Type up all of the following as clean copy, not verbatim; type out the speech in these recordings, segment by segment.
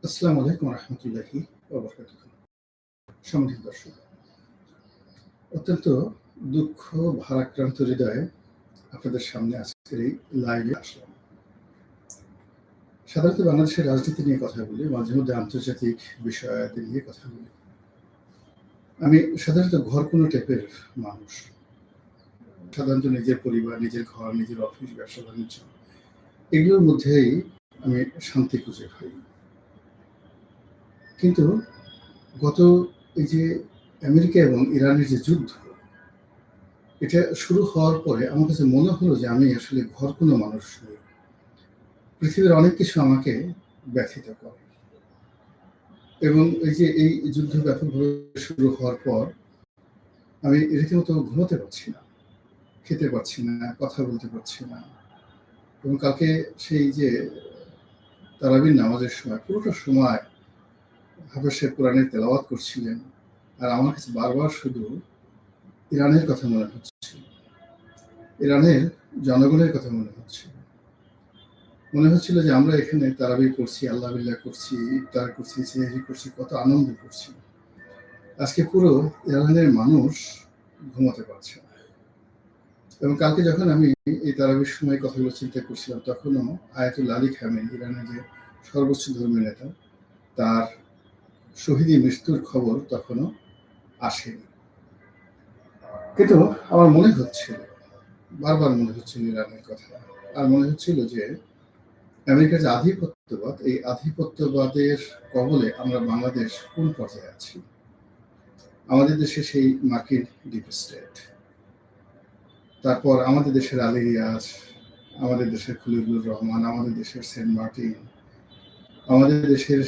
আসসালামু আলাইকুম রহমতুল্লাহি ওয়া বারাকাতুহু। সম্মানিত দর্শক, অত্যন্ত দুঃখ ভারাক্রান্ত হৃদয়ে আপনাদের সামনে আজকের এই লাইভে আসলাম। সাধারণত বাংলাদেশের রাজনীতি নিয়ে কথা বলি, মাঝে মধ্যে আন্তর্জাতিক বিষয়াদি নিয়ে কথা বলি। আমি সাধারণত ঘরকুনো টাইপের মানুষ। সাধারণত নিজের পরিবার, নিজের ঘর, নিজের অফিস, ব্যবসা বাণিজ্য এগুলোর মধ্যেই আমি শান্তি খুঁজে পাই। কিন্তু গত এই যে আমেরিকা এবং ইরানের যে যুদ্ধ, এটা শুরু হওয়ার পরে আমার কাছে মনে হলো যে আমি আসলে ঘরকুনো মানুষ নই। পৃথিবীর অনেক কিছু আমাকে ব্যথিত করে এবং এই যুদ্ধ ব্যাপকভাবে শুরু হওয়ার পর আমি রীতিমতো ঘুমোতে পারছি না, খেতে পারছি না, কথা বলতে পারছি না। এবং কালকে সেই যে তারাবির নামাজের সময় পুরোটা সময় হাফেজ সাহেব কোরআনের তেলাওয়াত করছিলেন, আর আমার কাছে বারবার শুধু ইরানের কথা মনে হচ্ছিল, ইরানের জনগণের কথা মনে হচ্ছিল যে আমরা এখানে তারাবি করছি, আল্লাহ বিল্লাহ করছি, ইফতার করছি, সেহরি করছি, কত আনন্দ করছি। আজকে পুরো ইরানের মানুষ ঘুমাতে পারছে না। এবং কালকে যখন আমি এই তারাবির সময় কথাগুলো চিন্তা করছিলাম, তখনও আয়াতুল্লাহ আলী খামেনি, ইরানের যে সর্বোচ্চ ধর্মীয় নেতা, তার শহীদি মৃত্যুর খবর তখনও আসেনি। কিন্তু আমার মনে হচ্ছিল, বারবার মনে হচ্ছিল ইরানের কথা, আর মনে হচ্ছিল যে আমেরিকার যে আধিপত্যবাদ, এই আধিপত্যবাদের কবলে আমরা বাংলাদেশ কোন পর্যায়ে আছি। আমাদের দেশে সেই মার্কিন ডিপ স্টেট, তারপর আমাদের দেশের আলী রিয়াজ, আমাদের দেশের খলিলুর রহমান, আমাদের দেশের সেন্ট মার্টিন, আমাদের দেশের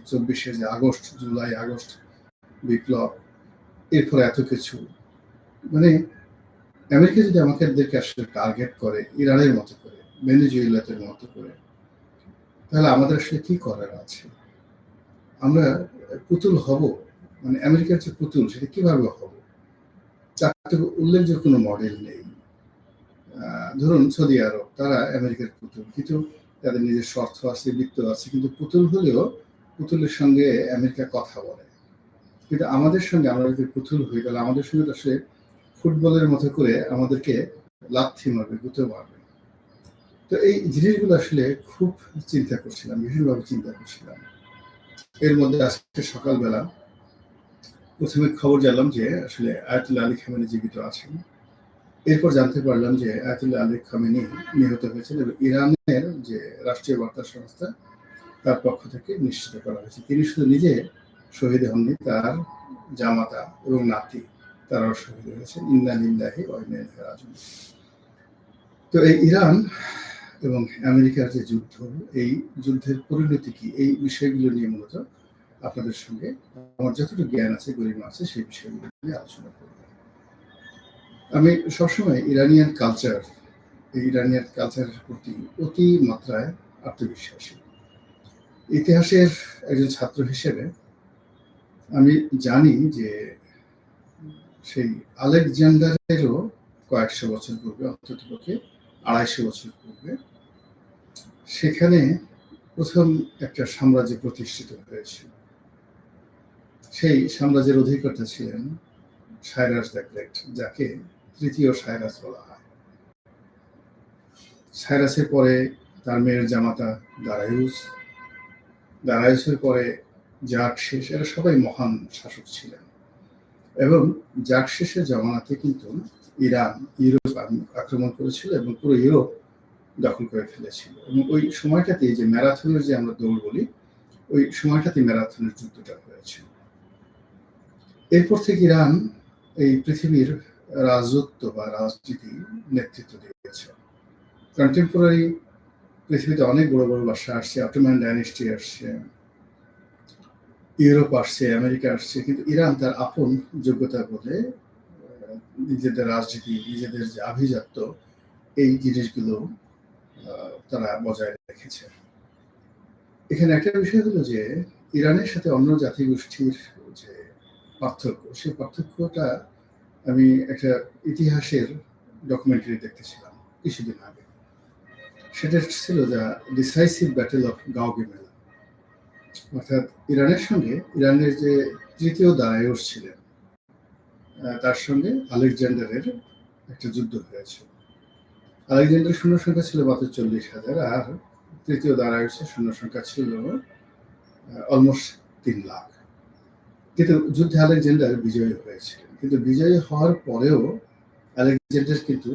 চব্বিশে যে আগস্ট, জুলাই আগস্ট বিপ্লব, এরপর এত কিছু। মানে আমেরিকা যদি আমাদেরকে আসলে টার্গেট করে ইরানের মতো করে, ভেনেজুয়েলাদের মতো করে, তাহলে আমাদের আসলে কি করার আছে? আমরা পুতুল হব? মানে আমেরিকার যে পুতুল, সেটা কিভাবে হব? তার তো উল্লেখযোগ্য কোনো মডেল নেই। ধরুন সৌদি আরব, তারা আমেরিকার পুতুল, কিন্তু তাদের নিজের স্বার্থ আছে, বৃত্ত আছে, কিন্তু পুতুল হলেও পুতুলের সঙ্গে আমেরিকা কথা বলে। কিন্তু আমাদের সঙ্গে আমরা যদি পুতুল হয়ে গেলে, আমাদের সঙ্গে আসলে ফুটবলের মতো করে আমাদেরকে লাথি মারবে, গুঁতো মারবে। তো এই জিনিসগুলো আসলে খুব চিন্তা করছিলাম, ভীষণভাবে চিন্তা করছিলাম। এর মধ্যে আজকে সকালবেলা প্রথমে খবর জানলাম যে আসলে আয়াতুল্লাহ আলী খামেনি জীবিত আছেন। এরপর জানতে পারলাম যে আয়াতুল্লাহ আলী খামেনি নিহত হয়েছেন এবং ইরানের যে রাষ্ট্রীয় বার্তা সংস্থা, তার পক্ষ থেকে নিশ্চিত করা হয়েছে। তিনি শুধু নিজে শহীদ হননি, তার জামাতা এবং নাতি তারাও শহীদ হয়েছেন। ইন্না লিল্লাহি ওয়া ইন্না ইলাইহি রাজিউন। তো এই ইরান এবং আমেরিকার যে যুদ্ধ, এই যুদ্ধের পরিণতি কি, এই বিষয়গুলো নিয়ে মূলত আপনাদের সঙ্গে আমার যতটুকু জ্ঞান আছে, গরিমা আছে, সেই বিষয়গুলো নিয়ে আলোচনা করব। আমি সবসময় ইরানিয়ান কালচারের প্রতি অতি মাত্রায় আত্মবিশ্বাসী। ইতিহাসের একজন ছাত্র হিসেবে আমি জানি যে সেই আলেকজান্ডারেরও কয়েকশো বছর পূর্বে, অন্ততপক্ষে 250 বছর পূর্বে, সেখানে প্রথম একটা সাম্রাজ্য প্রতিষ্ঠিত হয়েছিল। সেই সাম্রাজ্যের অধিকর্তা ছিলেন সাইরাস দ্য গ্রেট, যাকে তৃতীয় সাইরাস বলা হয়। সাইরাসের পরে তার মেয়ের জামাতা দারায়ুসের পরে জার্কশেস, এরা সবাই মহান শাসক ছিলেন। এবং জার্কশেসের জমানাতে কিন্তু ইরান ইউরোপ আক্রমণ করেছিল এবং পুরো ইউরোপ দখল করে ফেলেছিল। এবং ওই সময়টাতে যে ম্যারাথনের যে আমরা দৌড় বলি, ওই সময়টাতে ম্যারাথনের যুদ্ধটা হয়েছিল। এরপর থেকে ইরান এই পৃথিবীর রাজত্ব বা রাজনীতি নেতৃত্ব দিয়েছে। কন্টেম্পোরারি পৃথিবীতে অনেক বড় বড় বাদশা আসছে, অটোমান ডাইনেস্টি আসছে, ইউরোপ আসছে, আমেরিকা আসছে, কিন্তু ইরান তার আপন যোগ্যতা বলে নিজেদের রাজনীতি, নিজেদের যে আভিজাত্য, এই জিনিসগুলো তারা বজায় রেখেছে। এখানে একটা বিষয় হলো যে ইরানের সাথে অন্য জাতিগোষ্ঠীর যে পার্থক্য, সেই পার্থক্যটা আমি একটা ইতিহাসের ডকুমেন্টারি দেখতেছিলাম কিছুদিন আগে। সেটা ছিল যা ডিসাইসিভ ব্যাটেল অফ গাওগিমেলা, অর্থাৎ ইরানের সঙ্গে ইরানের যে তৃতীয় দারায়ুস ছিলেন তার সঙ্গে আলেকজান্ডারের একটা যুদ্ধ হয়েছিল। আলেকজান্ডারের সৈন্য সংখ্যা ছিল মাত্র 40,000, আর তৃতীয় দারায়ুসের সৈন্য সংখ্যা ছিল অলমোস্ট 3 লাখ। কিন্তু যুদ্ধে আলেকজান্ডার বিজয়ী হয়েছিলেন, কিন্তু বিজয়ী হওয়ার পরেও আলেকজান্ডার কিন্তু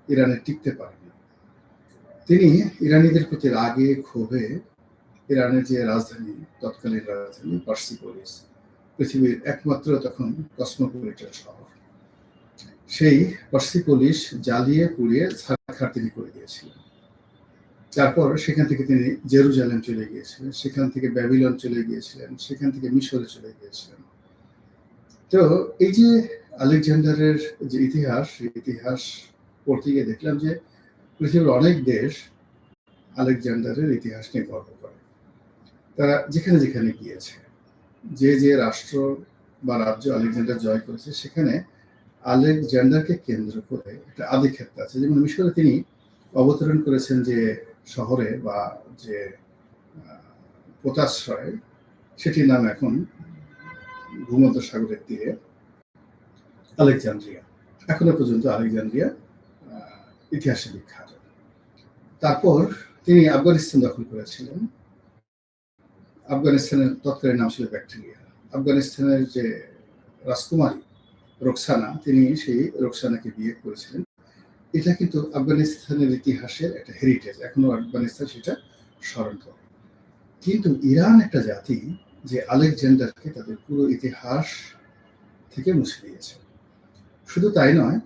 ইরানে টিকতে পারেননি। তিনি ইরানিদের প্রতি রাগে ক্ষোভে ইরানের যে রাজধানী, তৎকালীন রাজধানী পার্সিপোলিস, পৃথিবীর একমাত্র তখন কসমোপলিটন শহর, সেই পার্সিপোলিস জ্বালিয়ে পুড়িয়ে ছারখার তিনি করে দিয়েছিলেন। তারপর সেখান থেকে তিনি জেরুজালেম চলে গিয়েছিলেন, সেখান থেকে ব্যাবিলন চলে গিয়েছিলেন, সেখান থেকে মিশরে চলে গিয়েছিলেন। তো এই যে আলেকজান্ডারের যে ইতিহাস, সেই ইতিহাস পড়তে গিয়ে দেখলাম যে পৃথিবীর অনেক দেশ আলেকজান্ডারের ইতিহাস নিয়ে গর্ব করে। তারা যেখানে যেখানে গিয়েছে, যে যে রাষ্ট্র বা রাজ্য আলেকজান্ডার জয় করেছে, সেখানে আলেকজান্ডারকে কেন্দ্র করে একটা আধিক্ষেত্র আছে। যেমন মিশরে তিনি অবতরণ করেছেন যে শহরে বা যে পোতাশ্রয়, সেটির নাম এখন ভূমধ্য সাগরের তীরে আলেকজান্দ্রিয়া। এখনো পর্যন্ত আলেকজান্দ্রিয়া ইতিহাসে বিখ্যাত। তারপর তিনি আফগানিস্তান দখল করেছিলেন। আফগানিস্তানের তৎকালীন নাম ছিল ব্যাকটেরিয়া। আফগানিস্তানের যে রাজকুমারী রোকসানা, তিনি সেই রোকসানাকে বিয়ে করেছিলেন। এটা কিন্তু আফগানিস্তানের ইতিহাসের একটা হেরিটেজ, এখনো আফগানিস্তান সেটা স্মরণ করে। কিন্তু ইরান একটা জাতি যে আলেকজান্ডারকে তাদের পুরো ইতিহাস থেকে মুছে দিয়েছে। শুধু তাই নয়,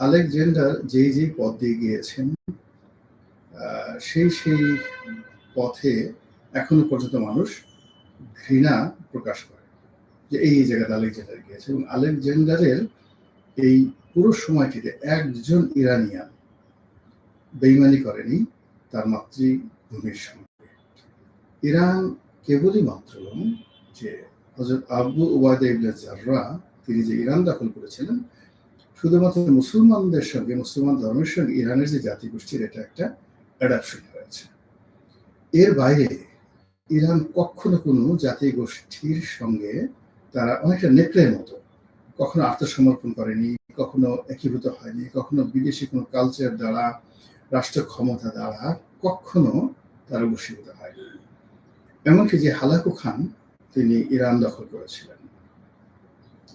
আলেকজান্ডার যেই যেই পথ দিয়ে গিয়েছেন, সেই সেই পথে এখনো পর্যন্ত মানুষ ঘৃণা প্রকাশ করে যে এই জায়গাতে আলেকজান্ডার গিয়েছে। এবং আলেকজান্ডারের এই পুরো সময়টিতে একজন ইরানিয়ান বেইমানি করেনি তার মাতৃভূমির সঙ্গে। ইরান কেবলই মাত্র যে হযরত আবু উবাইদা ইবনে জাররাহ, তিনি যে ইরান দখল করেছিলেন, শুধুমাত্র মুসলমানদের সঙ্গে, মুসলমান ধর্মের সঙ্গে ইরানের যে জাতিগোষ্ঠীর এটা একটা অ্যাডাপশন হয়েছে। এর বাইরে ইরান কখনো কোনো জাতিগোষ্ঠীর সঙ্গে তারা অনেকটা নেকড়ের মতো কখনো আত্মসমর্পণ করেনি, কখনো একীভূত হয়নি, কখনো বিদেশি কোনো কালচার দ্বারা, রাষ্ট্র ক্ষমতা দ্বারা কখনো তারা বশীভূত হয়নি। এমনকি যে হালাকু খান, তিনি ইরান দখল করেছিলেন।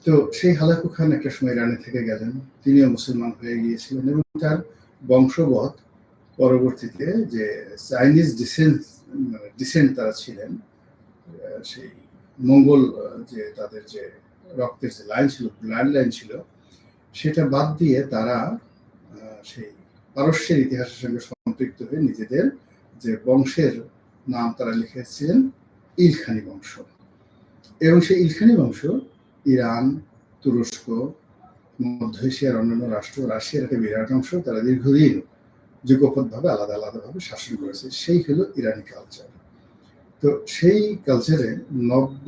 তো সেই হালাকু খান একটা সময় ইরানে থেকে গেলেন, তিনিও মুসলমান হয়ে গিয়েছিলেন এবং তার বংশবৎ পরবর্তীতে যে চাইনিজ ডিসেন্ট তারা ছিলেন, সেই মঙ্গল যে তাদের যে রক্তের যে লাইন ছিল, ব্লাড লাইন ছিল, সেটা বাদ দিয়ে তারা সেই পারস্যের ইতিহাসের সঙ্গে সম্পৃক্ত হয়ে নিজেদের যে বংশের নাম তারা লিখেছিলেন ইলখানি বংশ। এবং সেই ইলখানি বংশ ইরান, তুরস্ক, মধ্য এশিয়ার অন্যান্য রাষ্ট্র, রাশিয়ার একটা বিরাট অংশ তারা দীর্ঘদিন যুগপৎভাবে আলাদা আলাদাভাবে শাসন করেছে। সেই হলো ইরানি কালচার। তো সেই কালচারে নব্য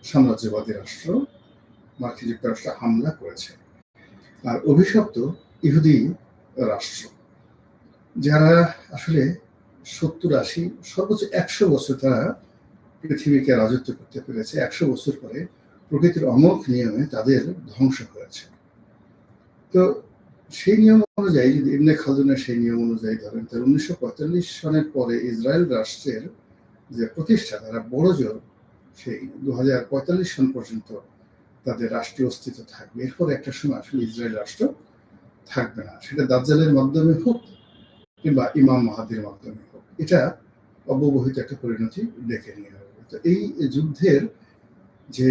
সাম্রাজ্যবাদী রাষ্ট্র মার্কিন যুক্তরাষ্ট্র হামলা করেছে। আর অভিশপ্ত ইহুদি রাষ্ট্র, যারা আসলে 70-80 সর্বোচ্চ 100 বছর তারা পৃথিবীকে রাজত্ব করতে পেরেছে, 100 বছর পরে প্রকৃতির অমোঘ নিয়মে তাদের ধ্বংস হয়েছে। তো সেই নিয়ম অনুযায়ী, যদি ইবনে খালদুনের সেই নিয়ম অনুযায়ী ধরেন, তার 1945 সনের পরে ইসরায়েল রাষ্ট্রের যে প্রতিষ্ঠা, তারা বড় জোর সেই 2045 সন পর্যন্ত তাদের রাষ্ট্রীয় অস্তিত্ব থাকবে। এরপর একটা সময় আসলে ইসরায়েল রাষ্ট্র থাকবে না, সেটা দাজ্জালের মাধ্যমে হোক কিংবা ইমাম মাহাদির মাধ্যমে হোক। এটা অব্যবহিত একটা পরিণতি ডেকে নিয়ে হবে। তো এই যুদ্ধের যে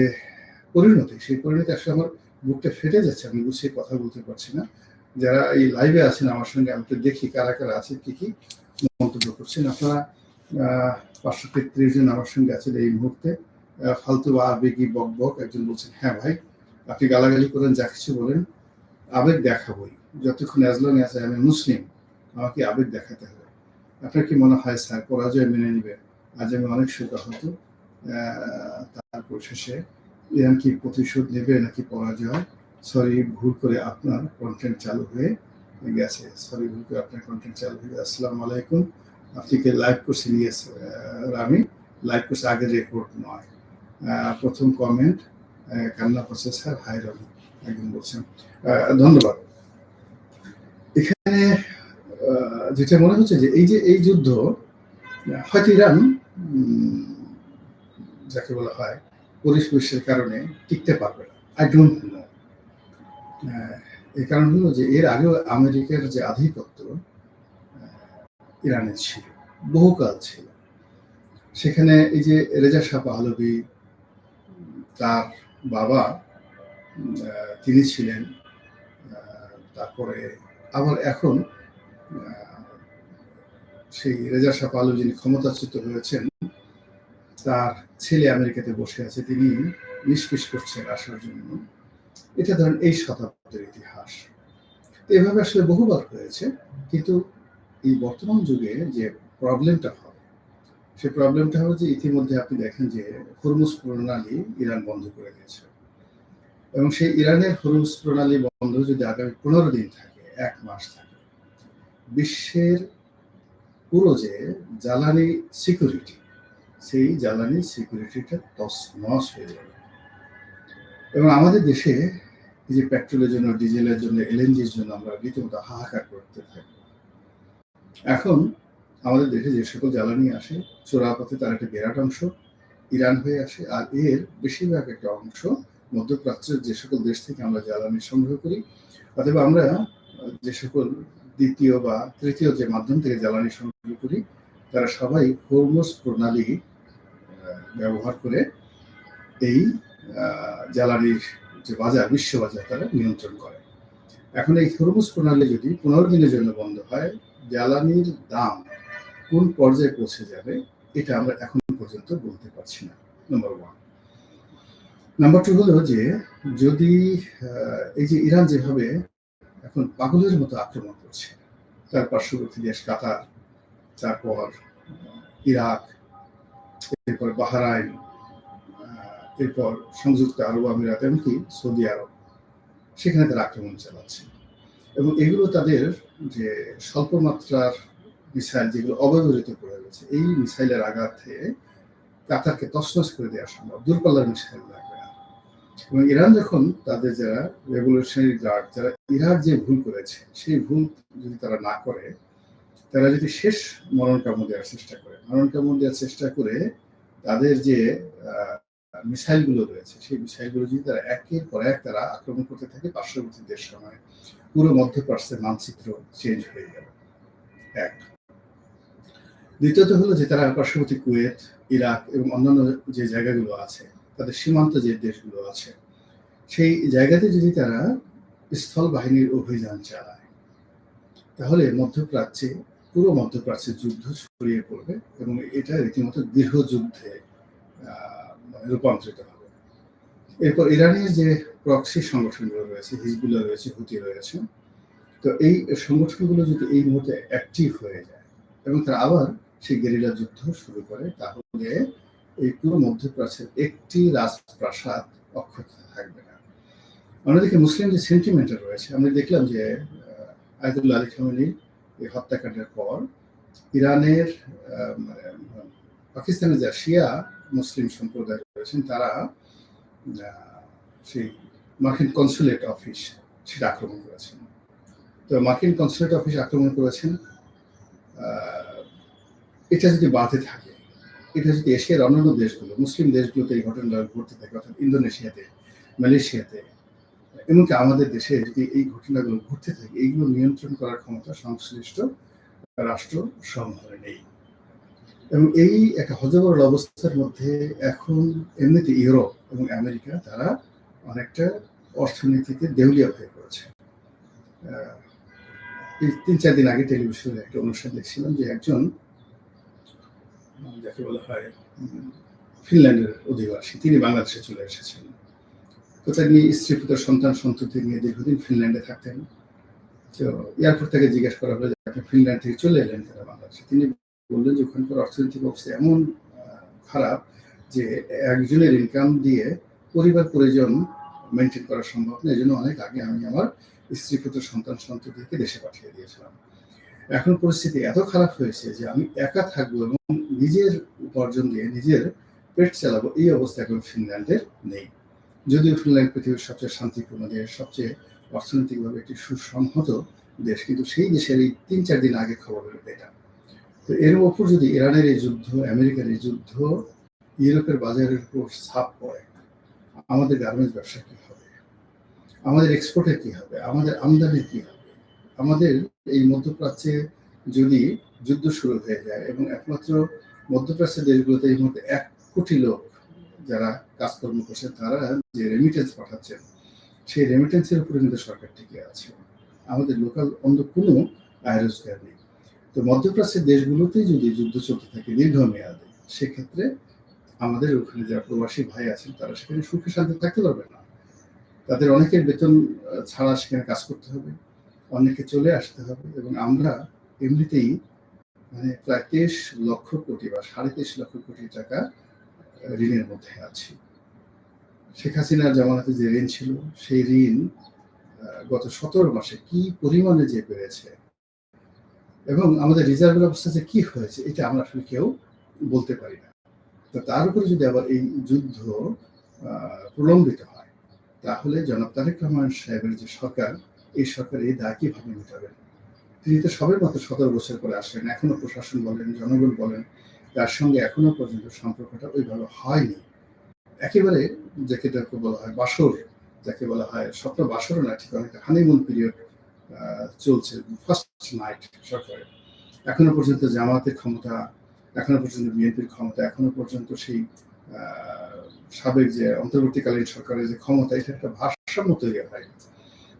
পরিণতি, সেই পরিণতি আসলে আমার বুকটা ফেটে যাচ্ছে, আমি গুছিয়ে কথা বলতে পারছি না। যারা এই লাইভে আছেন আমার সঙ্গে, আমি তো দেখি কারা কারা আছেন, কি কি মন্তব্য করছেন। আপনারা 533 জন আমার সঙ্গে আছেন এই মুহূর্তে। ফালতু বা আবেগী বক বক একজন বলছেন, হ্যাঁ ভাই আপনি গালাগালি করেন, যা কিছু বলেন, আবেগ দেখাবই, যতক্ষণ অ্যাজ লং অ্যাজ আমি মুসলিম আমাকে আবেগ দেখাতে হবে। আপনার কি মনে হয় স্যার পরাজয় মেনে নিবে? আজ আমি অনেক শোকাহত। তারপর শেষে ইরান কি প্রতিশোধ নেবে নাকি পরাজয়? সরি, ভুল করে আপনার কন্টেন্ট চালু হয়ে গেছে, সরি ভুল করে আপনার কন্টেন্ট চালু হয়ে গেছে। আসসালামু আলাইকুম, আপনি কি লাইভ করছেন? ইয়েস, আমি লাইভ করছি, আগের রেকর্ড নয়। প্রথম কমেন্ট কান্না প্রসেসর হাই রবি একজন বলছেন, ধন্যবাদ। এখানে যেটা মনে হচ্ছে যে এই যুদ্ধ হয়তো ইরান যাকে বলা হয় পরিবেশের কারণে টিকতে পারবে না, আই ডোন্ট নো। এই কারণ হলো যে এর আগেও আমেরিকার যে আধিপত্য ইরানে ছিল, বহুকাল ছিল। সেখানে এই যে রেজা শাহ পাহলভি, তার বাবা তিনি ছিলেন, তারপরে আবার এখন সেই রেজা শাহ পাহলভি যিনি ক্ষমতাচ্যুত হয়েছেন, তার ছেলে আমেরিকাতে বসে আছে, তিনি নিষ্পেষ করছেন আসার জন্য। এটা ধরেন এই শতাব্দীর ইতিহাস, এভাবে আসলে বহুবার হয়েছে। কিন্তু এই বর্তমান যুগে যে প্রবলেমটা হবে, সেই প্রবলেমটা হবে যে ইতিমধ্যে আপনি দেখেন যে হরমুজ প্রণালী ইরান বন্ধ করে দিয়েছে, এবং সেই ইরানের হরমুজ প্রণালী বন্ধ যদি আগামী 15 দিন থাকে, 1 মাস থাকে, বিশ্বের পুরো যে জ্বালানি সিকিউরিটি, সেই জ্বালানি সিকিউরিটিটা তছনছ হয়ে যাবে। এবং আমাদের দেশে এই যে পেট্রোলের জন্য, ডিজেলের জন্য, এলএনজির জন্য আমরা রীতিমতো হাহাকার করতে থাকি। এখন আমাদের দেশে যে সকল জ্বালানি আসে, চোরাপথে তার একটা বিরাট অংশ ইরান হয়ে আসে, আর এর বেশিরভাগ একটা অংশ মধ্যপ্রাচ্যের যে সকল দেশ থেকে আমরা জ্বালানি সংগ্রহ করি, অথবা আমরা যে সকল দ্বিতীয় বা তৃতীয় যে মাধ্যম থেকে জ্বালানি সংগ্রহ করি, তারা সবাই হরমুজ প্রণালী ব্যবহার করে এই জ্বালানির যে বাজার, বিশ্ব বাজার তারা নিয়ন্ত্রণ করে। এখন এই হরমুজ প্রণালী যদি 15 দিনের জন্য বন্ধ হয়, জ্বালানির দাম কোন পর্যায়ে পৌঁছে যাবে এটা আমরা এখন পর্যন্ত বলতে পারছি না, নাম্বার 1। নাম্বার 2 হলো যে যদি এই যে ইরান যেভাবে এখন পাগলের মতো আক্রমণ করছে, তার পার্শ্ববর্তী দেশ কাতার, তারপর ইরাক, এরপর বাহরাইন, এরপর সংযুক্ত আরব আমিরাত, এমনকি সৌদি আরব, সেখানে তারা আক্রমণ চালাচ্ছে। এবং এগুলো তাদের যে স্বল্প মাত্রার মিসাইল যেগুলো অব্যবহৃত করে রয়েছে, এই মিসাইলের আঘাতে কাতারকে তছনছ করে দেওয়া সম্ভব, দূরপাল্লার মিসাইল লাগবে না। এবং ইরান যখন তাদের যারা রেভলিউশনারি গার্ড, যারা ইরাক যে ভুল করেছে, সেই ভুল যদি তারা না করে, তারা যদি শেষ মরণ কামড় দেওয়ার চেষ্টা করে, তাদের যে মিসাইলগুলো রয়েছে, সেই মিসাইলগুলো যদি তারা একের পর এক তারা আক্রমণ করতে থাকে, পার্শ্ববর্তী দেশ সময় পুরো মধ্যপ্রাচ্যের মানচিত্র চেঞ্জ হয়ে গেল। এক। দ্বিতীয়ত হলো যে তারা পার্শ্ববর্তী কুয়েত, ইরাক এবং অন্যান্য যে জায়গাগুলো আছে, তাদের সীমান্ত যে দেশগুলো আছে, সেই জায়গাতে যদি তারা স্থল বাহিনীর অভিযান চালায়, তাহলে মধ্যপ্রাচ্যে, পুরো মধ্যপ্রাচ্যে যুদ্ধ ছড়িয়ে পড়বে এবং এটা রীতিমতো গৃহযুদ্ধে রূপান্তরিত হবে। এরপর ইরানের যে প্রক্সি সংগঠনগুলো রয়েছে, হিজবুল্লাহ রয়েছে, হুতি রয়েছে, তো এই সংগঠনগুলো যদি এই মুহূর্তে অ্যাক্টিভ হয়ে যায় এবং তারা আবার সেই গেরিলা যুদ্ধ শুরু করে, তাহলে এই পুরো মধ্যপ্রাচ্যের একটি রাজপ্রাসাদ অক্ষত থাকবে না। অন্যদিকে মুসলিম যে সেন্টিমেন্টটা রয়েছে, আমরা দেখলাম যে আয়াতুল্লাহ আলী খামেনির এই হত্যাকাণ্ডের পর ইরানের পাকিস্তানের যা শিয়া মুসলিম সম্প্রদায় রয়েছেন, তারা সেই মার্কিন কনসুলেট অফিস সেটা আক্রমণ করেছেন। তো মার্কিন কনসুলেট অফিস আক্রমণ করেছেন, এটা যদি বাধে থাকে, এটা যদি এশিয়ার অন্যান্য দেশগুলো, মুসলিম দেশগুলোতে এই ঘটনাটা ঘটতে থাকে, অর্থাৎ ইন্দোনেশিয়াতে, মালয়েশিয়াতে, এমনকি আমাদের দেশে যদি এই ঘটনাগুলো ঘটতে থাকে, এইগুলো নিয়ন্ত্রণ করার ক্ষমতা সংশ্লিষ্ট রাষ্ট্র সমূহের নেই। এবং এই একটা হযবরল অবস্থার মধ্যে এখন এমনিতে ইউরোপ এবং আমেরিকা তারা অনেকটা অর্থনীতিতে দেউলিয়া হয়ে পড়েছে। এই 3-4 দিন আগে টেলিভিশনে একটা অনুষ্ঠান দেখছিলাম যে একজন, যাকে বলা হয় ফিনল্যান্ডের অধিবাসী, তিনি বাংলাদেশে চলে এসেছেন। তো তিনি স্ত্রী, পুত্র, সন্তান সন্ততি নিয়ে দীর্ঘদিন ফিনল্যান্ডে থাকতেন। তো এয়ারপোর্ট থেকে জিজ্ঞেস করা হলো যে আপনি ফিনল্যান্ড থেকে চলে এলেন কেন বাংলাদেশে? তিনি বললেন যে ওখানকার অর্থনৈতিক অবস্থা এমন খারাপ যে একজনের ইনকাম দিয়ে পরিবার পরিজন মেনটেন করা সম্ভব না, এই জন্য অনেক আগে আমি আমার স্ত্রী পুত্র সন্তান সন্ততিকে দেশে পাঠিয়ে দিয়েছিলাম। এখন পরিস্থিতি এত খারাপ হয়েছে যে আমি একা থাকবো এবং নিজের উপার্জন দিয়ে নিজের পেট চালাবো, এই অবস্থা এখন ফিনল্যান্ডের নেই। যদিও ফিনল্যান্ড পৃথিবীর সবচেয়ে শান্তিপূর্ণ দেশ, সবচেয়ে অর্থনৈতিকভাবে একটি সুসংহত দেশ, কিন্তু সেই দেশের এই ৩-৪ দিন আগে খবর হলো এটা। তো এর উপর যদি ইরানের এই যুদ্ধ, আমেরিকার এই যুদ্ধ ইউরোপের বাজারের উপর ছাপ পড়ে, আমাদের গার্মেন্টস ব্যবসা কি হবে, আমাদের এক্সপোর্টের কি হবে, আমাদের আমদানির কি হবে, আমাদের এই মধ্যপ্রাচ্যে যদি যুদ্ধ শুরু হয়ে যায় এবং একমাত্র মধ্যপ্রাচ্যের দেশগুলোতে এই মুহূর্তে ১ কোটি লোক যারা কাজকর্ম করছেন তারা যে রেমিটেন্স পাঠাচ্ছেন, সেই রেমিটেন্সের উপরে কিন্তু সরকার টিকে আছে। আমাদের লোকাল অন্য কোনো আয় রোজগার নেই। তো মধ্যপ্রাচ্যের দেশগুলোতেই যদি যুদ্ধ চলতে থাকে দীর্ঘমেয়াদে, সেক্ষেত্রে আমাদের ওখানে যারা প্রবাসী ভাই আছেন তারা সেখানে সুখে শান্তি থাকতে পারবে না। তাদের অনেকের বেতন ছাড়া সেখানে কাজ করতে হবে, অনেকে চলে আসতে হবে, এবং আমরা এমনিতেই মানে প্রায় ২৩ লক্ষ কোটি বা ২.৫ লক্ষ কোটি টাকা ঋণের মধ্যে আছি। শেখ হাসিনার জামানাতে যে ঋণ ছিল, সেই ঋণ গত ১৭ মাসে কি পরিমাণে যে বেড়েছে এবং আমাদের রিজার্ভের অবস্থা যে কি হয়েছে, এটা আমরা আসলে কেউ বলতে পারি না। তো তার উপরে যদি আবার এই যুদ্ধ প্রলম্বিত হয়, তাহলে জনাব তারেক রহমান সাহেবের যে সরকার, এই সরকার এই দায় কিভাবে মেটাবেন? তিনি তো সবের মাত্র ১৭ বছর করে আসলেন, এখনো প্রশাসন বলেন, জনগণ বলেন, তার সঙ্গে এখনো পর্যন্ত সম্পর্কটা ওইভাবে হয়নি। একেবারে যাকে বলা হয় বাসর, যাকে বলা হয় স্বপ্ন বাসরও না, ঠিক অনেকটা হানিমুন পিরিয়ড চলছে, ফার্স্ট নাইট সরকারের। এখনো পর্যন্ত জামাতের ক্ষমতা, এখনো পর্যন্ত বিএনপির ক্ষমতা, এখনো পর্যন্ত সেই সাবেক যে অন্তর্বর্তীকালীন সরকারের যে ক্ষমতা, এটা একটা ভারসাম্য তৈরি হয়নি।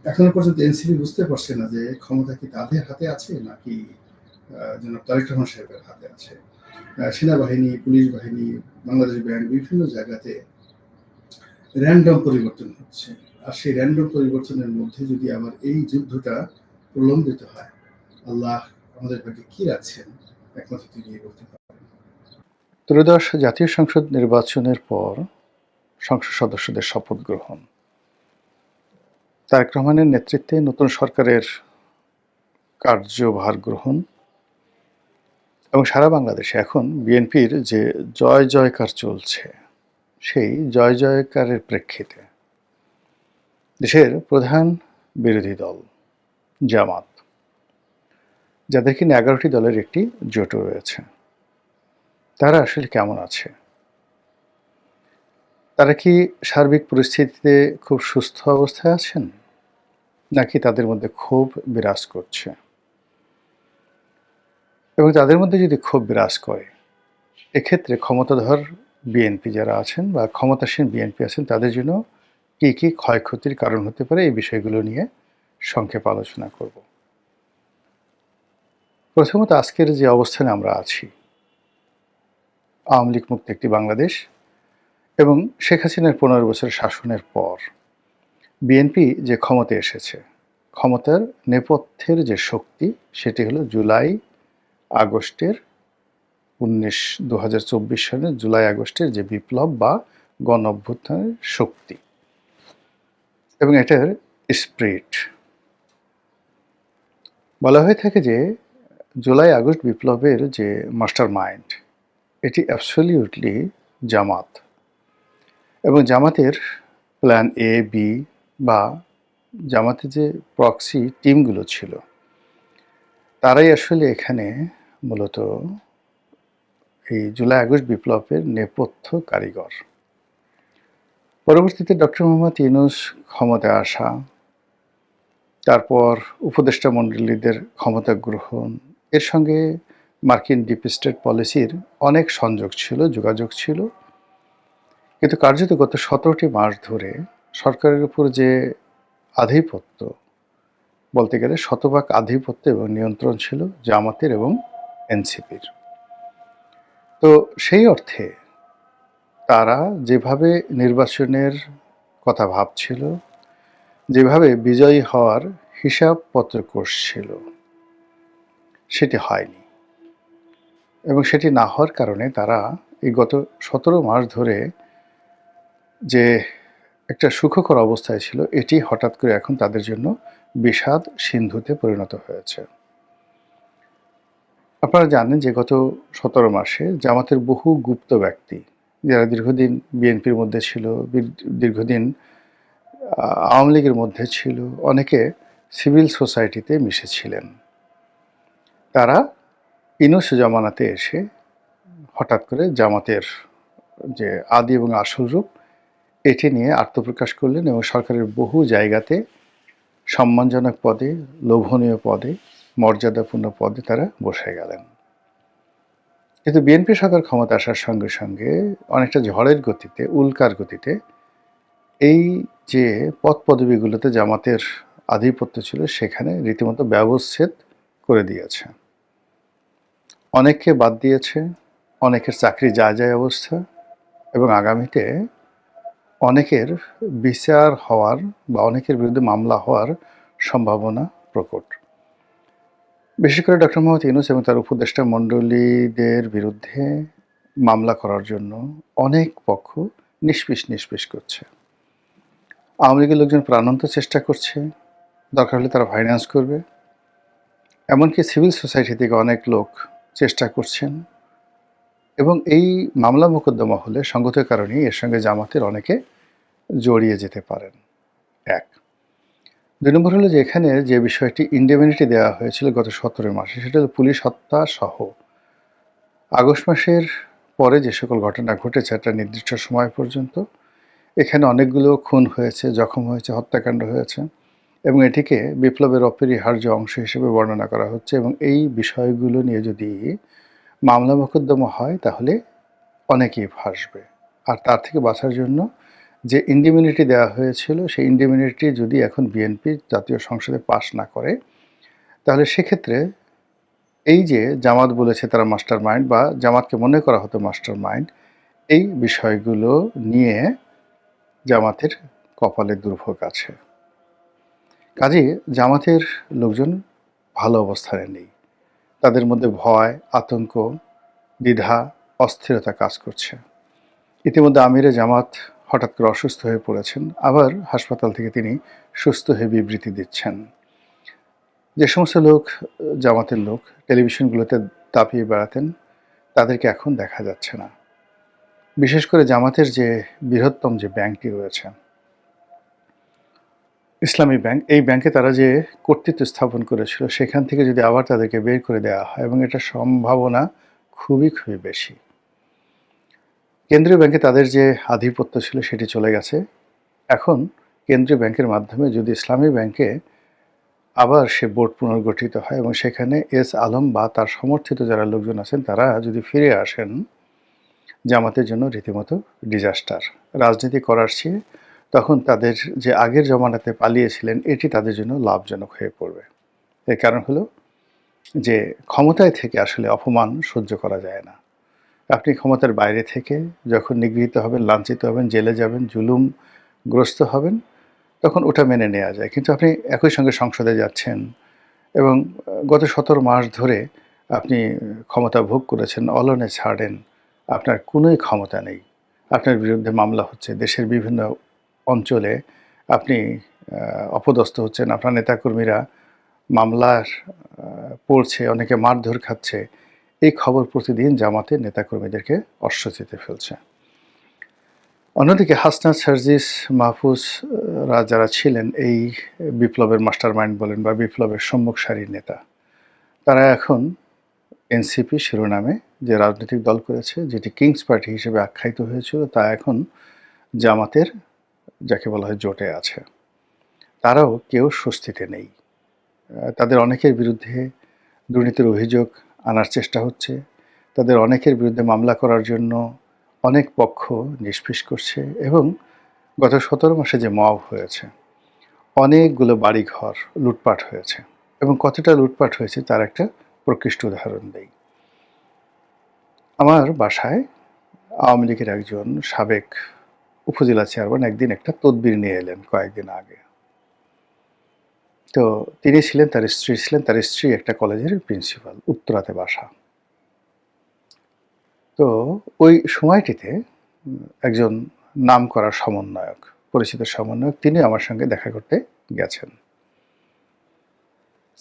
এখনো পর্যন্ত এনসিপি বুঝতে পারছে না যে ক্ষমতা কি তাদের হাতে আছে নাকি জনাব তারেক রহমান সাহেবের হাতে আছে। সেনাবাহিনী, পুলিশ বাহিনী, বাংলাদেশ ব্যাংক, বিভিন্ন জায়গাতে র্যান্ডম পরিবর্তন হচ্ছে। আর সেই র্যান্ডম পরিবর্তনের মধ্যে যদি আবার এই যুদ্ধটা প্রলম্বিত হয়, আল্লাহ আমাদের ভাগ্যে কি রাখছেন একমাত্র তিনি বলতে পারেন। ত্রয়োদশ জাতীয় সংসদ নির্বাচনের পর সংসদ সদস্যদের শপথ গ্রহণ, তারেক রহমানের নেতৃত্বে নতুন সরকারের কার্যভার গ্রহণ এবং সারা বাংলাদেশে এখন বিএনপির যে জয় জয়কার চলছে, সেই জয় জয়কারের প্রেক্ষিতে দেশের প্রধান বিরোধী দল জামাত, যাদের কিনা 11টি দলের একটি জোট রয়েছে, তারা আসলে কেমন আছে? তারা কি সার্বিক পরিস্থিতিতে খুব সুস্থ অবস্থায় আছেন, নাকি তাদের মধ্যে ক্ষোভ বিরাজ করছে? এবং তাদের মধ্যে যদি ক্ষোভ বিরাজ করে, এক্ষেত্রে ক্ষমতাধর বিএনপি যারা আছেন বা ক্ষমতাসীন বিএনপি আছেন, তাদের জন্য কী কী ক্ষয়ক্ষতির কারণ হতে পারে, এই বিষয়গুলো নিয়ে সংক্ষেপে আলোচনা করব। প্রথমত, আজকের যে অবস্থানে আমরা আছি, আওয়ামী লীগ মুক্ত একটি বাংলাদেশ এবং শেখ হাসিনার 15 বছর শাসনের পর বিএনপি যে ক্ষমতায় এসেছে, ক্ষমতার নেপথ্যের যে শক্তি, সেটি হলো জুলাই আগস্টের 2024 সালের জুলাই আগস্টের যে বিপ্লব বা গণ অভ্যুত্থানের শক্তি এবং এটার স্পিরিট। বলা হয়ে থাকে যে জুলাই আগস্ট বিপ্লবের যে মাস্টার মাইন্ড, এটি অ্যাবসলিউটলি জামাত, এবং জামাতের প্ল্যান এ, বি বা জামাতের যে প্রক্সি টিমগুলো ছিল, তারাই আসলে এখানে মূলত এই জুলাই আগস্ট বিপ্লবের নেপথ্য কারিগর। পরবর্তীতে ডক্টর মোহাম্মদ ইউনূস ক্ষমতায় আসা, তারপর উপদেষ্টা মণ্ডলীদের ক্ষমতা গ্রহণ, এর সঙ্গে মার্কিন ডিপ স্টেট পলিসির অনেক সংযোগ ছিল, যোগাযোগ ছিল। কিন্তু কার্যত গত 17টি মাস ধরে সরকারের উপর যে আধিপত্য, বলতে গেলে শতভাগ আধিপত্য এবং নিয়ন্ত্রণ ছিল জামাতের এবং এনসিপির। তো সেই অর্থে তারা যেভাবে নির্বাচনের কথা ভাবছিল, যেভাবে বিজয়ী হওয়ার হিসাবপত্র করছিল, সেটি হয়নি। এবং সেটি না হওয়ার কারণে তারা এই গত 17 মাস ধরে যে একটা সুখকর অবস্থায় ছিল, এটি হঠাৎ করে এখন তাদের জন্য বিষাদ সিন্ধুতে পরিণত হয়েছে। আপনারা জানেন যে গত 17 মাসে জামাতের বহু গুপ্ত ব্যক্তি, যারা দীর্ঘদিন বিএনপির মধ্যে ছিল, দীর্ঘদিন আওয়ামী লীগের মধ্যে ছিল, অনেকে সিভিল সোসাইটিতে মিশেছিলেন, তারা ইউনূস জমানাতে এসে হঠাৎ করে জামাতের যে আদি এবং আসল রূপ এটি নিয়ে আত্মপ্রকাশ করলেন এবং সরকারের বহু জায়গাতে সম্মানজনক পদে, লোভনীয় পদে, মর্যাদাপূর্ণ পদে তারা বসে গেলেন। কিন্তু বিএনপি সরকার ক্ষমতা আসার সঙ্গে সঙ্গে অনেকটা ঝড়ের গতিতে, উল্কার গতিতে এই যে পদ পদবিগুলোতে জামাতের আধিপত্য ছিল সেখানে রীতিমতো ব্যবচ্ছেদ করে দিয়েছে। অনেককে বাদ দিয়েছে, অনেকের চাকরি যায় যায় অবস্থা, এবং আগামীতে অনেকের বিচার হওয়ার বা অনেকের বিরুদ্ধে মামলা হওয়ার সম্ভাবনা প্রকট। বিশেষ করে ডক্টর মোহাম্মদ ইউনূস এবং তার উপদেষ্টা মণ্ডলীদের বিরুদ্ধে মামলা করার জন্য অনেক পক্ষ নিষ্পিস করছে। আওয়ামী লীগের লোকজন প্রাণান্ত চেষ্টা করছে, দরকার হলে তারা ফাইন্যান্স করবে। এমনকি সিভিল সোসাইটি থেকে অনেক লোক চেষ্টা করছেন, এবং এই মামলা মোকদ্দমা হলে সঙ্গত কারণেই এর সঙ্গে জামাতের অনেকে জড়িয়ে যেতে পারেন। এক। 2 নম্বর হলো যে এখানে যে বিষয়টি ইন্ডেমনিটি দেওয়া হয়েছিল গত 17 মাসে, সেটা হলো পুলিশ হত্যা সহ আগস্ট মাসের পরে যে সকল ঘটনা ঘটেছে একটা নির্দিষ্ট সময় পর্যন্ত, এখানে অনেকগুলো খুন হয়েছে, জখম হয়েছে, হত্যাকাণ্ড হয়েছে, এবং এটিকে বিপ্লবের অপরিহার্য অংশ হিসেবে বর্ণনা করা হচ্ছে। এবং এই বিষয়গুলো নিয়ে যদি মামলা মোকদ্দমা হয় তাহলে অনেকেই ফাঁসবে। আর তার থেকে বাঁচার জন্য যে ইন্ডিমিউনিটি দেওয়া হয়েছিল, সেই ইন্ডিমিউনিটি যদি এখন বিএনপি জাতীয় সংসদে পাশ না করে, তাহলে সেক্ষেত্রে এই যে জামাত বলেছে তারা মাস্টার মাইন্ড, বা জামাতকে মনে করা হতো মাস্টার মাইন্ড, এই বিষয়গুলো নিয়ে জামাতের কপালে দুর্ভোগ আছে। কাজে জামাতের লোকজন ভালো অবস্থানে নেই, তাদের মধ্যে ভয়, আতঙ্ক, দ্বিধা, অস্থিরতা কাজ করছে। ইতিমধ্যে আমিরে জামাত হঠাৎ করে অসুস্থ হয়ে পড়েছেন, আবার হাসপাতাল থেকে তিনি সুস্থ হয়ে বিবৃতি দিচ্ছেন। যে সমস্ত লোক, জামাতের লোক, টেলিভিশনগুলোতে দাপিয়ে বেড়াতেন, তাদেরকে এখন দেখা যাচ্ছে না। বিশেষ করে জামাতের যে বৃহত্তম যে ব্যাংকটি রয়েছে, ইসলামী ব্যাংক, এই ব্যাংকে তারা যে কর্তৃত্ব স্থাপন করেছিল, সেখান থেকে যদি আবার তাদেরকে বের করে দেওয়া হয়, এবং এটা সম্ভাবনা খুবই বেশি। কেন্দ্রীয় ব্যাংকে তাদের যে আধিপত্য ছিল সেটি চলে গেছে। এখন কেন্দ্রীয় ব্যাংকের মাধ্যমে যদি ইসলামী ব্যাংকে আবার সে বোর্ড পুনর্গঠিত হয় এবং সেখানে এস আলম বা তার সমর্থিত যারা লোকজন আছেন তারা যদি ফিরে আসেন, জামাতের জন্য রীতিমতো ডিজাস্টার। রাজনীতি করার চেয়ে তখন তাদের যে আগের জমানাতে পালিয়েছিলেন এটি তাদের জন্য লাভজনক হয়ে পড়বে। এর কারণ হলো যে ক্ষমতায় থেকে আসলে অপমান সহ্য করা যায় না। আপনি ক্ষমতার বাইরে থেকে যখন নিগৃহীত হবেন, লাঞ্ছিত হবেন, জেলে যাবেন, জুলুমগ্রস্ত হবেন, তখন ওটা মেনে নেওয়া যায়। কিন্তু আপনি একই সঙ্গে সংসদে যাচ্ছেন এবং গত 17 মাস ধরে আপনি ক্ষমতা ভোগ করেছেন, অলনে ছাড়েন, আপনার কোনোই ক্ষমতা নেই, আপনার বিরুদ্ধে মামলা হচ্ছে, দেশের বিভিন্ন অঞ্চলে আপনি অপদস্থ হচ্ছেন, আপনার নেতাকর্মীরা মামলার পড়ছে, অনেকে মারধর খাচ্ছে, এই খবর প্রতিদিন জামাতের নেতাকর্মীদেরকে অস্বস্তিতে ফেলছে। অন্যদিকে হাসনাত, সার্জিস, মাহফুজরা যারা ছিলেন এই বিপ্লবের মাস্টার মাইন্ড বলেন বা বিপ্লবের সম্মুখ সারির নেতা, তারা এখন এনসিপি শিরোনামে যে রাজনৈতিক দল করেছে, যেটি কিংস পার্টি হিসেবে আখ্যায়িত হয়েছিল, তা এখন জামাতের যাকে বলা হয় জোটে আছে। তারাও কেউ স্বস্তিতে নেই। তাদের অনেকের বিরুদ্ধে দুর্নীতির অভিযোগ আনার চেষ্টা হচ্ছে, তাদের অনেকের বিরুদ্ধে মামলা করার জন্য অনেক পক্ষ নিষ্পিস করছে, এবং গত 17 মাসে যে মব হয়েছে, অনেকগুলো বাড়িঘর লুটপাট হয়েছে, এবং কতটা লুটপাট হয়েছে তার একটা প্রকৃষ্ট উদাহরণ দেই। আমার বাসায় আওয়ামী লীগের একজন সাবেক উপজেলা চেয়ারম্যান একদিন একটা তদবির নিয়ে এলেন কয়েকদিন আগে। তো তিনি ছিলেন, তার স্ত্রী ছিলেন, তার স্ত্রী একটা কলেজের প্রিন্সিপাল, উত্তরাতে বাসা। তো ওই সময়টিতে একজন নামকরা সমন্বয়ক, পরিচিত সমন্বয়ক, তিনি আমার সঙ্গে দেখা করতে গেছেন।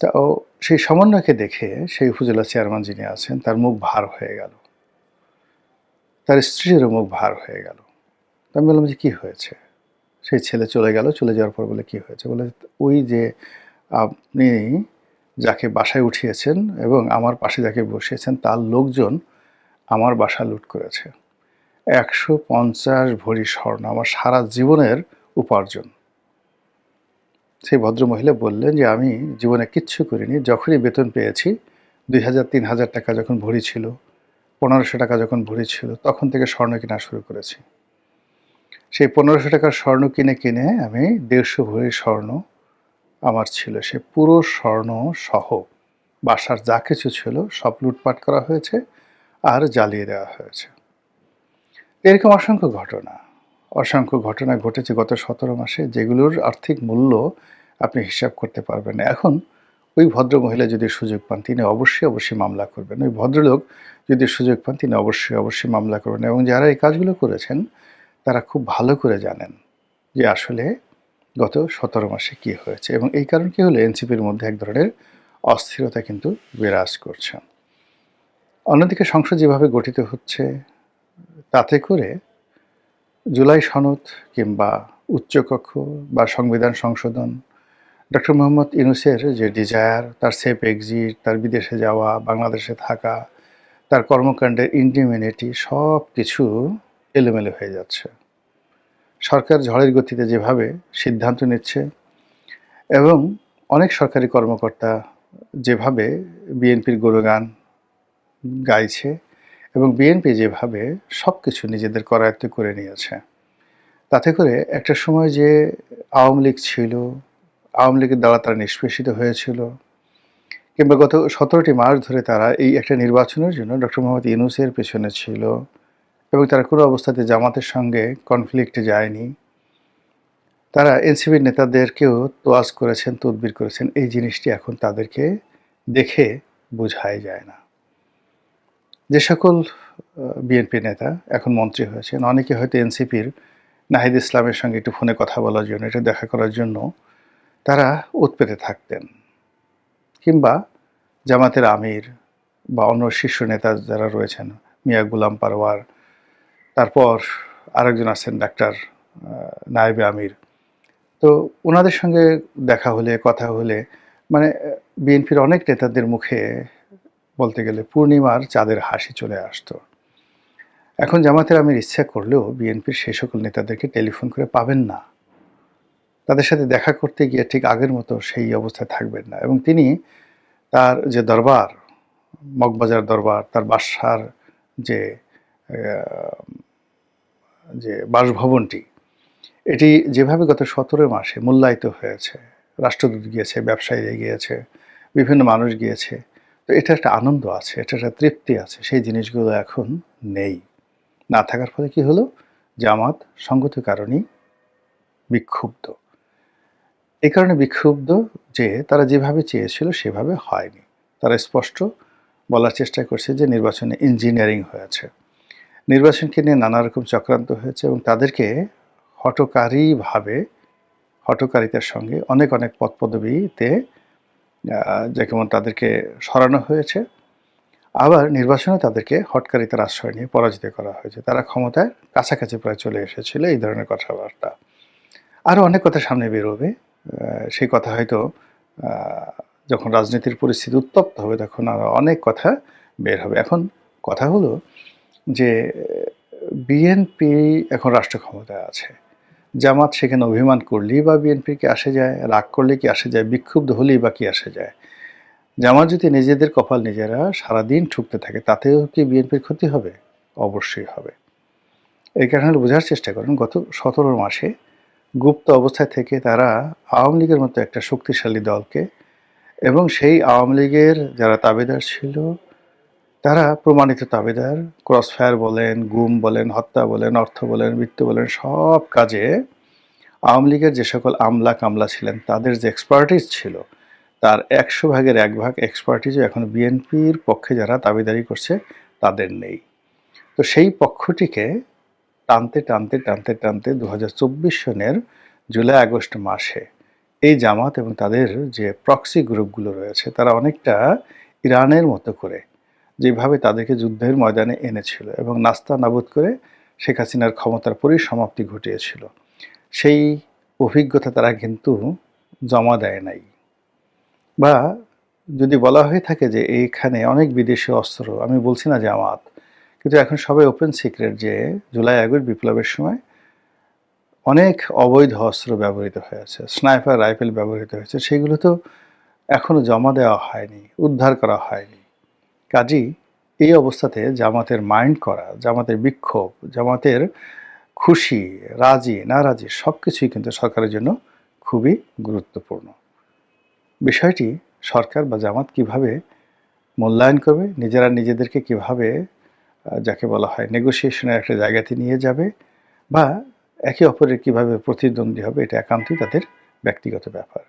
তা ও সেই সমন্বয়কে দেখে সেই উপজেলা চেয়ারম্যান যিনি আছেন তার মুখ ভার হয়ে গেল, তার স্ত্রীরও মুখ ভার হয়ে গেল। আমি বললাম যে কী হয়েছে? সেই ছেলে চলে গেল, চলে যাওয়ার পর বলে কী হয়েছে? বলে ওই যে আপনি যাকে বাসায় উঠিয়েছেন এবং আমার পাশে যাকে বসিয়েছেন তার লোকজন আমার বাসা লুট করেছে। 150 ভরি স্বর্ণ, আমার সারা জীবনের উপার্জন। সেই ভদ্রমহিলা বললেন যে আমি জীবনে কিচ্ছু করিনি, যখনই বেতন পেয়েছি 2000-3000 টাকা যখন ভরি ছিল, 1500 টাকা যখন ভরি ছিল, তখন থেকে স্বর্ণ কেনা শুরু করেছি। সেই 1500 টাকার স্বর্ণ কিনে কিনে আমি 150 ভরি স্বর্ণ আমার ছিল। সে পুরো স্বর্ণ সহ বাসার যা কিছু ছিল সব লুটপাট করা হয়েছে আর জ্বালিয়ে দেওয়া হয়েছে। এরকম অসংখ্য ঘটনা ঘটেছে গত 17 মাসে, যেগুলোর আর্থিক মূল্য আপনি হিসাব করতে পারবেন না। এখন ওই ভদ্রমহিলা যদি সুযোগ পান তিনি অবশ্যই মামলা করবেন। ওই ভদ্রলোক যদি সুযোগ পান তিনি অবশ্যই মামলা করবেন, এবং যারা এই কাজগুলো করেছেন তারা খুব ভালো করে জানেন যে আসলে গত 17 মাসে কী হয়েছে, এবং এই কারণ কী হলো এনসিপির মধ্যে এক ধরনের অস্থিরতা কিন্তু বিরাজ করছে। অন্যদিকে সংসদ যেভাবে গঠিত হচ্ছে তাতে করে জুলাই সনদ কিংবা উচ্চকক্ষ বা সংবিধান সংশোধন, ডক্টর মোহাম্মদ ইউনূসের যে ডিজায়ার, তার সেফ এক্সিট, তার বিদেশে যাওয়া, বাংলাদেশে থাকা, তার কর্মকাণ্ডের ইন্ডিমিনিটি সব কিছু এলোমেলো হয়ে যাচ্ছে। সরকার ঝড়ের গতিতে যেভাবে সিদ্ধান্ত নিচ্ছে এবং অনেক সরকারি কর্মকর্তা যেভাবে বিএনপির গুণগান গাইছে এবং বিএনপি যেভাবে সব কিছু নিজেদের করায়ত্ত করে নিয়েছে, তাতে করে একটা সময় যে আওয়ামী লীগ ছিল, আওয়ামী লীগের দ্বারা তারা নিষ্পেষিত হয়েছিল, কিংবা গত 17টি মাস ধরে তারা এই একটা নির্বাচনের জন্য ডক্টর মোহাম্মদ ইউনূসের পেছনে ছিল এবং তারা কোনো অবস্থাতে জামাতের সঙ্গে কনফ্লিক্টে যায়নি, তারা এনসিপির নেতাদেরকেও তোয়াজ করেছেন, তদবির করেছেন, এই জিনিসটি এখন তাদেরকে দেখে বোঝাই যায় না। যে সকল বিএনপি নেতা এখন মন্ত্রী হয়েছেন, অনেকে হয়তো এনসিপির নাহিদ ইসলামের সঙ্গে একটু ফোনে কথা বলার জন্য, একটু দেখা করার জন্য তারা উৎপেতে থাকতেন, কিংবা জামাতের আমির বা অন্য শীর্ষ নেতা যারা রয়েছেন, মিয়া গোলাম পারওয়ার, তারপর আরেকজন আছেন ডাক্তার নায়েবে আমির, তো ওনাদের সঙ্গে দেখা হলে, কথা হলে মানে বিএনপির অনেক নেতাদের মুখে বলতে গেলে পূর্ণিমার চাঁদের হাসি চলে আসতো। এখন জামাতের আমির ইচ্ছা করলেও বিএনপির সেই সকল নেতাদেরকে টেলিফোন করে পাবেন না, তাদের সাথে দেখা করতে গিয়ে ঠিক আগের মতো সেই অবস্থায় থাকবেন না, এবং তিনি তার যে দরবার, মগবাজার দরবার, তার বাসার যে যে বাসভবনটি, এটি যেভাবে গত 17 মাসে মূল্যায়িত হয়েছে, রাষ্ট্রদূত গিয়েছে, ব্যবসায়ীরা গিয়েছে, বিভিন্ন মানুষ গিয়েছে, তো এটা একটা আনন্দ আছে, এটা একটা তৃপ্তি আছে, সেই জিনিসগুলো এখন নেই। না থাকার ফলে কি হলো, জামাত সঙ্গত কারণেই বিক্ষুব্ধ। এই কারণে বিক্ষুব্ধ যে তারা যেভাবে চেয়েছিল সেভাবে হয়নি। তারা স্পষ্ট বলার চেষ্টা করছে যে নির্বাচনে ইঞ্জিনিয়ারিং হয়েছে, নির্বাচনকে নিয়ে নানা রকম চক্রান্ত হয়েছে, এবং তাদেরকে হঠকারিতার সঙ্গে অনেক পদ পদবিতে যেমন তাদেরকে সরানো হয়েছে, আবার নির্বাচনে তাদেরকে হঠকারিতার আশ্রয় নিয়ে পরাজিত করা হয়েছে। তারা ক্ষমতায় কাছাকাছি প্রায় চলে এসেছিল, এই ধরনের কথাবার্তা। আরও অনেক কথা সামনে বেরোবে, সেই কথা হয়তো যখন রাজনীতির পরিস্থিতি উত্তপ্ত হবে তখন আরও অনেক কথা বের হবে। এখন কথা হলো যে বিএনপি এখন রাষ্ট্র ক্ষমতায় আছে, জামাত সেখানে অভিমান করলেই বা বিএনপিকে আসে যায়, রাগ করলে কি আসে যায়, বিক্ষুব্ধ হলেই বা কি আসে যায়। জামাত যদি নিজেদের কপাল নিজেরা সারাদিন ঠুকতে থাকে তাতেও কি বিএনপির ক্ষতি হবে? অবশ্যই হবে। এই কারণে বোঝার চেষ্টা করেন গত 17 মাসে গুপ্ত অবস্থায় থেকে তারা আওয়ামী লীগের মতো একটা শক্তিশালী দলকে, এবং সেই আওয়ামী লীগের যারা তাবেদার ছিল তারা প্রমাণিত তাবেদার, ক্রসফায়ার বলেন, গুম বলেন, হত্যা বলেন, অর্থ বলেন, মৃত্যু বলেন, সব কাজে আওয়ামী লীগের যে সকল আমলা কামলা ছিলেন তাদের যে এক্সপার্টিস ছিল তার 100 ভাগের 1 ভাগ এক্সপার্টিসও এখন বিএনপির পক্ষে যারা দাবিদারি করছে তাদের নেই। তো সেই পক্ষটিকে টানতে 2024 সনের জুলাই আগস্ট মাসে এই জামাত এবং তাদের যে প্রক্সি গ্রুপগুলো রয়েছে তারা অনেকটা ইরানের মতো করে যেভাবে তাদেরকে যুদ্ধের ময়দানে এনেছিল এবং নাস্তা নাবুদ করে শেখ হাসিনার ক্ষমতার পরিসমাপ্তি ঘটিয়েছিল, সেই অভিজ্ঞতা তারা কিন্তু জমা দেয় নাই। বা যদি বলা হয়ে থাকে যে এইখানে অনেক বিদেশি অস্ত্র, আমি বলছি না জামাত, কিন্তু এখন সবাই ওপেন সিক্রেট যে জুলাই আগস্ট বিপ্লবের সময় অনেক অবৈধ অস্ত্র ব্যবহৃত হয়েছে, স্নাইপার রাইফেল ব্যবহৃত হয়েছে, সেগুলো তো এখনো জমা দেওয়া হয়নি, উদ্ধার করা হয়নি। কাজেই এই অবস্থাতে জামাতের মাইন্ড করা, জামাতের বিক্ষোভ, জামাতের খুশি, রাজি নারাজি সব কিছুই কিন্তু সরকারের জন্য খুবই গুরুত্বপূর্ণ। বিষয়টি সরকার বা জামাত কিভাবে মূল্যায়ন করবে, নিজেরা নিজেদেরকে কিভাবে যাকে বলা হয় নেগোসিয়েশনের একটা জায়গাতে নিয়ে যাবে, বা একে অপরের কিভাবে প্রতিদ্বন্দ্বী হবে, এটা একান্তই তাদের ব্যক্তিগত ব্যাপার।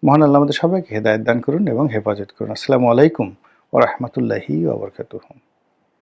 মহান আল্লাহ আমাদের সবাইকে হেদায়েত দান করুন এবং হেফাজত করুন। আসসালামু আলাইকুম ওয়া রাহমাতুল্লাহি ওয়া বারাকাতুহু।